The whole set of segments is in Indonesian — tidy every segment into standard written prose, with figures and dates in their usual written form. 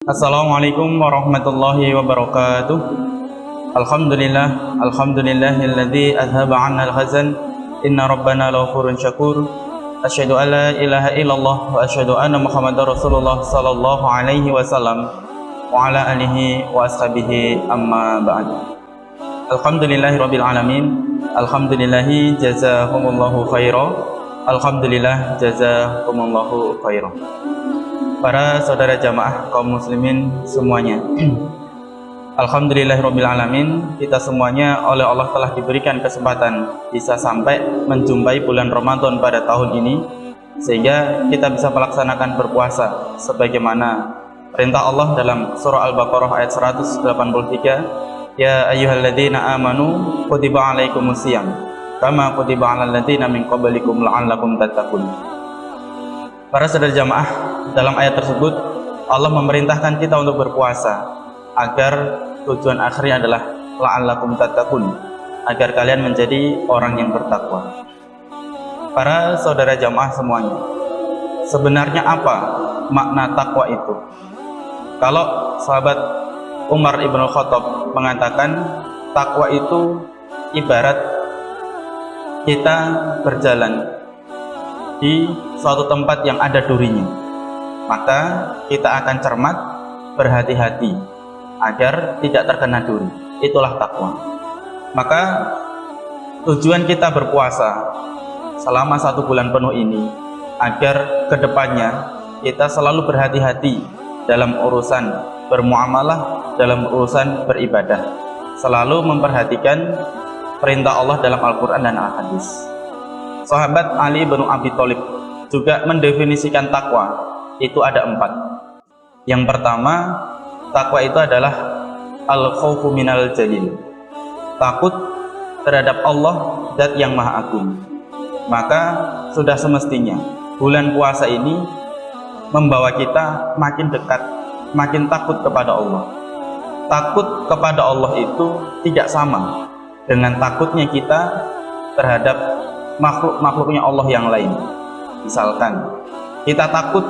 Assalamualaikum warahmatullahi wabarakatuh. Alhamdulillahilladzi azhaba 'anna al-hazan. Inna rabbana laghafurun syakur. Asyhadu an la ilaha illallah wa asyhadu anna Muhammadar Rasulullah sallallahu alaihi wasallam wa ala alihi wa ashabihi amma ba'd. Alhamdulillahirabbil alamin. Alhamdulillahi jazakumullahu khairan. Alhamdulillah jazakumullahu khairan. Para saudara jamaah kaum muslimin semuanya, alhamdulillahirabbil alamin, kita semuanya oleh Allah telah diberikan kesempatan bisa sampai menjumpai bulan Ramadan pada tahun ini, sehingga kita bisa melaksanakan berpuasa sebagaimana perintah Allah dalam surah Al-Baqarah ayat 183, ya ayyuhalladzina amanu kutiba alaikumusiyam kama kutiba alal ladzina min qablikum la'allakum tattaqun. Para saudara jamaah, dalam ayat tersebut Allah memerintahkan kita untuk berpuasa agar tujuan akhirnya adalah la'allakum tattaqun, agar kalian menjadi orang yang bertakwa. Para saudara jamaah semuanya, sebenarnya apa makna takwa itu? Kalau sahabat Umar ibn Khattab mengatakan takwa itu ibarat kita berjalan di suatu tempat yang ada durinya, maka kita akan cermat, berhati-hati agar tidak terkena duri. Itulah takwa. Maka tujuan kita berpuasa selama 1 bulan penuh ini agar kedepannya kita selalu berhati-hati dalam urusan bermuamalah, dalam urusan beribadah, selalu memperhatikan perintah Allah dalam Al-Quran dan Al-Hadis. Sahabat Ali bin Abi Thalib juga mendefinisikan takwa itu ada 4. Yang pertama, takwa itu adalah al-khawfu minal jalil, takut terhadap Allah, Zat yang Maha Agung. Maka sudah semestinya bulan puasa ini membawa kita makin dekat, makin takut kepada Allah. Takut kepada Allah itu tidak sama dengan takutnya kita terhadap makhluk-makhluknya Allah yang lain. Misalkan kita takut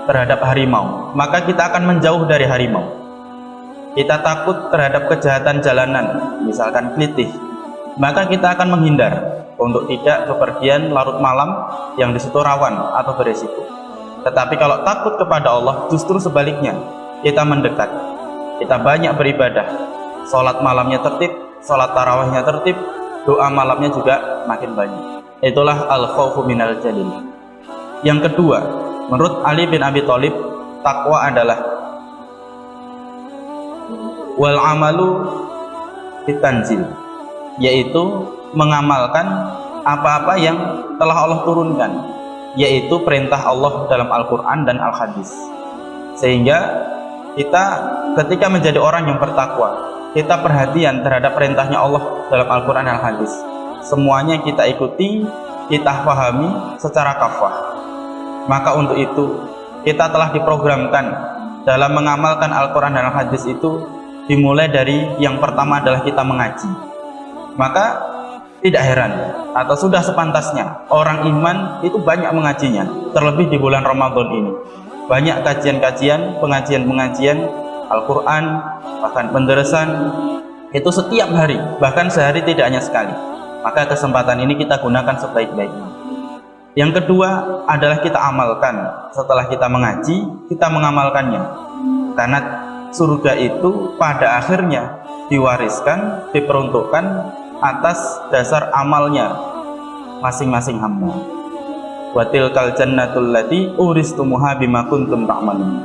terhadap harimau, maka kita akan menjauh dari harimau. Kita takut terhadap kejahatan jalanan, misalkan kelitih, maka kita akan menghindar untuk tidak bepergian larut malam yang di situ rawan atau beresiko. Tetapi kalau takut kepada Allah, justru sebaliknya, kita mendekat, kita banyak beribadah, sholat malamnya tertib, sholat tarawihnya tertib, doa malamnya juga makin banyak. Itulah al-khawfu minal jalil. Yang kedua, menurut Ali bin Abi Thalib, takwa adalah wal amalu bitanzil, yaitu mengamalkan apa-apa yang telah Allah turunkan, yaitu perintah Allah dalam Al-Quran dan Al-Hadis. Sehingga kita ketika menjadi orang yang bertakwa, kita perhatian terhadap perintahnya Allah dalam Al-Quran dan Al-Hadis. Semuanya kita ikuti, kita pahami secara kafah. Maka untuk itu kita telah diprogramkan dalam mengamalkan Al-Quran dan Al-Hadis itu dimulai dari yang pertama adalah kita mengaji. Maka tidak heran atau sudah sepantasnya orang iman itu banyak mengajinya, terlebih di bulan Ramadan ini. Banyak kajian-kajian, pengajian-pengajian Al-Quran, bahkan penderesan itu setiap hari, bahkan sehari tidak hanya sekali. Maka kesempatan ini kita gunakan sebaik-baiknya. Yang kedua adalah kita amalkan. Setelah kita mengaji, kita mengamalkannya, karena surga itu pada akhirnya diwariskan, diperuntukkan atas dasar amalnya masing-masing hamba. Wa tilkal jannatul lati uristumuha bima kuntum ta'malun.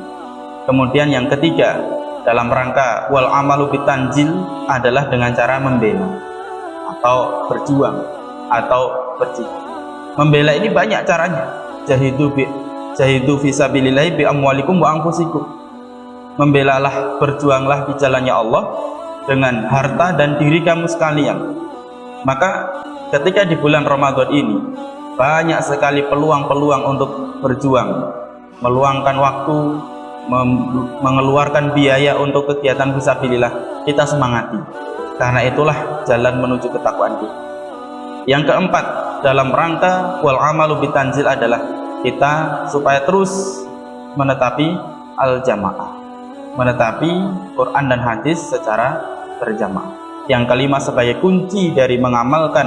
Kemudian yang ketiga, dalam rangka wal amalu bitanjil adalah dengan cara membela atau berjuang atau berjihad. Membela ini banyak caranya. Jahidu fisabilillahi bi amwalikum wa anfusikum. Membelalah, berjuanglah di jalannya Allah dengan harta dan diri kamu sekalian. Maka ketika di bulan Ramadan ini banyak sekali peluang-peluang untuk berjuang, meluangkan waktu, mengeluarkan biaya untuk kegiatan fisabilillah. Kita semangati, karena itulah jalan menuju ketakwaan kita. Yang keempat, dalam rangka wal amalu bitanzil adalah kita supaya terus menetapi al-jamaah, menetapi Quran dan hadis secara berjamaah. Yang kelima, sebagai kunci dari mengamalkan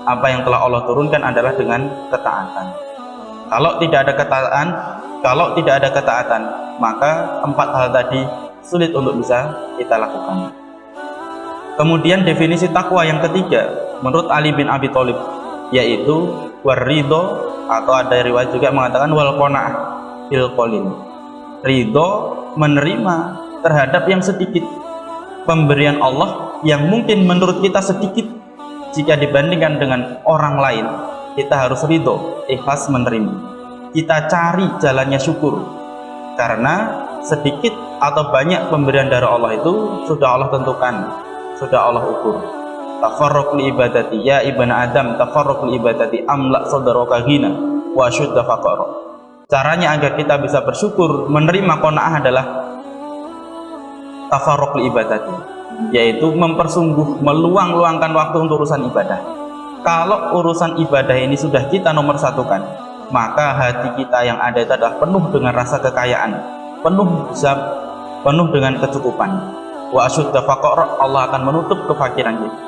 apa yang telah Allah turunkan adalah dengan ketaatan. Kalau tidak ada ketaatan, maka 4 hal tadi sulit untuk bisa kita lakukan. Kemudian definisi takwa yang ketiga menurut Ali bin Abi Thalib yaitu waridho, atau ada riwayat juga mengatakan wal qanaah bil qalil. Ridho, menerima terhadap yang sedikit, pemberian Allah yang mungkin menurut kita sedikit jika dibandingkan dengan orang lain. Kita harus ridho, ikhlas menerima. Kita cari jalannya syukur, karena sedikit atau banyak pemberian dari Allah itu sudah Allah tentukan, sudah Allah ukur. Tafarruq li ibadati ya ibnu Adam, tafarruq li ibadati amla sadraka ghina wa syudda faqara. Caranya agar kita bisa bersyukur, menerima qanaah adalah tafarruq li ibadati, yaitu mempersungguh, meluangkan waktu untuk urusan ibadah. Kalau urusan ibadah ini sudah kita nomor satukan, maka hati kita yang ada itu adalah penuh dengan rasa kekayaan, penuh dengan kecukupan. Wa asyudda faqara, Allah akan menutup kefakiran kita.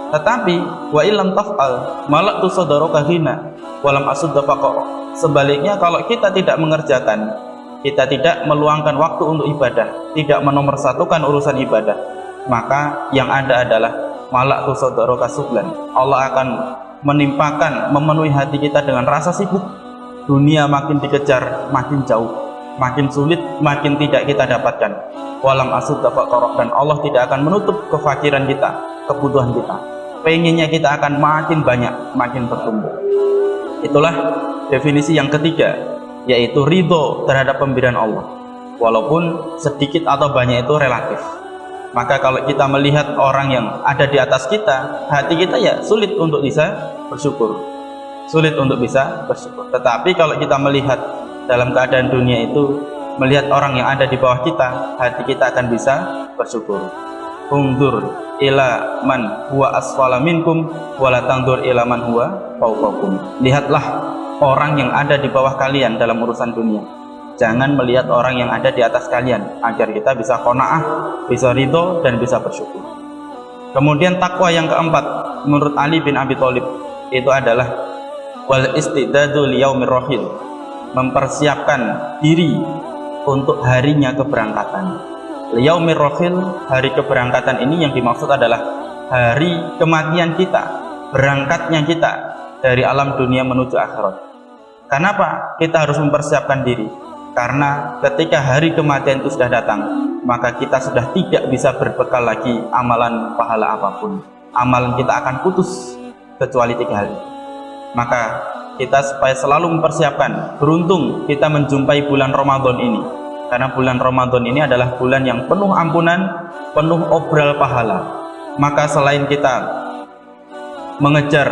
Tetapi wa illam taf'al malaktu sadaraka ghina wa lam asudda faqara. Sebaliknya, kalau kita tidak mengerjakan, kita tidak meluangkan waktu untuk ibadah, tidak menomorsatukan urusan ibadah, maka yang ada adalah malaktu sadaraka sublan. Allah akan menimpakan, memenuhi hati kita dengan rasa sibuk. Dunia makin dikejar, makin jauh, makin sulit, makin tidak kita dapatkan. Walam asudda faqara, dan Allah tidak akan menutup kefakiran kita, kebutuhan kita. Pengennya kita akan makin banyak, makin bertumbuh. Itulah definisi yang ketiga, yaitu ridho terhadap pemberian Allah, walaupun sedikit atau banyak itu relatif. Maka kalau kita melihat orang yang ada di atas kita, hati kita ya sulit untuk bisa bersyukur, sulit untuk bisa bersyukur. Tetapi kalau kita melihat dalam keadaan dunia itu, melihat orang yang ada di bawah kita, hati kita akan bisa bersyukur. Undur ila man huwa asfala minkum wala tangdur ila man huwa fawqakum. Lihatlah orang yang ada di bawah kalian dalam urusan dunia, jangan melihat orang yang ada di atas kalian, agar kita bisa qanaah, bisa ridho, dan bisa bersyukur. Kemudian takwa yang keempat menurut Ali bin Abi Thalib itu adalah wal istidadu liyaumir rahil, mempersiapkan diri untuk harinya keberangkatan. Liyaumir rahil, hari keberangkatan ini yang dimaksud adalah hari kematian kita, berangkatnya kita dari alam dunia menuju akhirat. Kenapa kita harus mempersiapkan diri? Karena ketika hari kematian itu sudah datang, maka kita sudah tidak bisa berbekal lagi amalan pahala apapun. Amalan kita akan putus kecuali 3 hal. Maka kita supaya selalu mempersiapkan, beruntung kita menjumpai bulan Ramadan ini, karena bulan Ramadan ini adalah bulan yang penuh ampunan, penuh obral pahala. Maka selain kita mengejar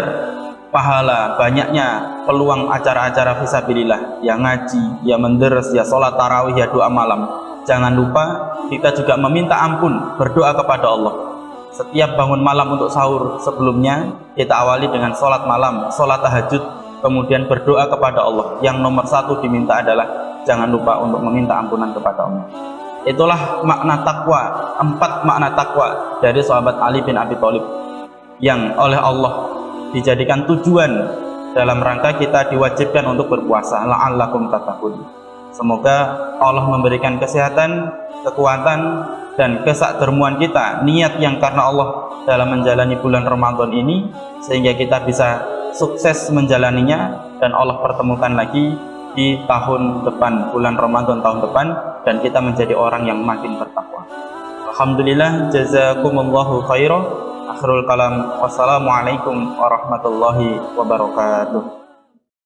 pahala, banyaknya peluang acara-acara fisabilillah, ya ngaji, ya menderes, ya sholat tarawih, ya doa malam. Jangan lupa kita juga meminta ampun, berdoa kepada Allah. Setiap bangun malam untuk sahur, sebelumnya kita awali dengan sholat malam, sholat tahajud, kemudian berdoa kepada Allah. Yang nomor 1 diminta adalah jangan lupa untuk meminta ampunan kepada Allah. Itulah makna takwa, 4 makna takwa dari sahabat Ali bin Abi Thalib yang oleh Allah dijadikan tujuan dalam rangka kita diwajibkan untuk berpuasa. La'allakum tattaqun. Semoga Allah memberikan kesehatan, kekuatan, dan kesakdermuan kita, niat yang karena Allah dalam menjalani bulan Ramadan ini, sehingga kita bisa sukses menjalaninya dan Allah pertemukan lagi di tahun depan, bulan Ramadan tahun depan, dan kita menjadi orang yang makin bertakwa. Alhamdulillah, jazakumullahu khairan. Akhirul kalam, wassalamualaikum warahmatullahi wabarakatuh.